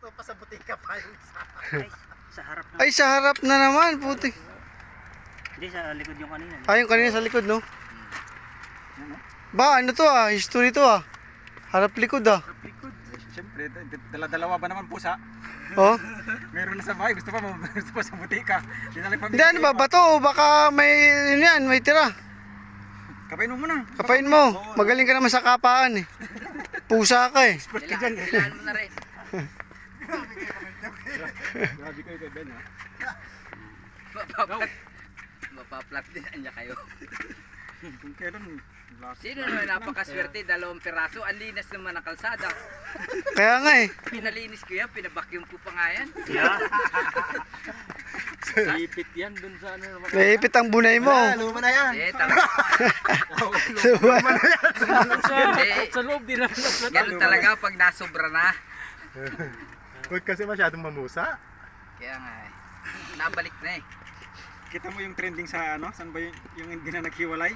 gusto pa sa butika pa yung isa. Ay, sa harap na. Ay, sa harap na naman, puti. Hindi, sa likod yung kanina. Ay, yung kanina sa likod, no? Ano? Ba, ano to ah? History to ah. Harap likod ah. Sa likod. Siyempre, dala-dalawa ba naman pusa? Oh. Meron na sa bahay, gusto pa sa butika. Hindi, ano ba? Bato o baka may, ano yan, may tira. Kapain mo muna. Kapain mo. Magaling ka naman sa kapaan eh. Pusa ka eh. Kailangan mo na rin. Grabe kayo kay Ben ha. Mapaplat din niya kayo. Kung kailan last. Sino naman napakaswerte, 2 piraso, ang linas naman ng kalsada. Kaya nga eh. Pinalinis ko yan, pinabakyum ko pa nga yan. Ipit yan dun sa ano naman. Naipit ang bunay mo. Luma na yan. Eh, Sa loob din naman. ganun talaga pag nasobra na. Huwag kasi masyadong mamusa. Kaya nga eh. Nabalik na eh. Kita mo yung trending sa ano? Saan ba yung hindi na naghiwalay?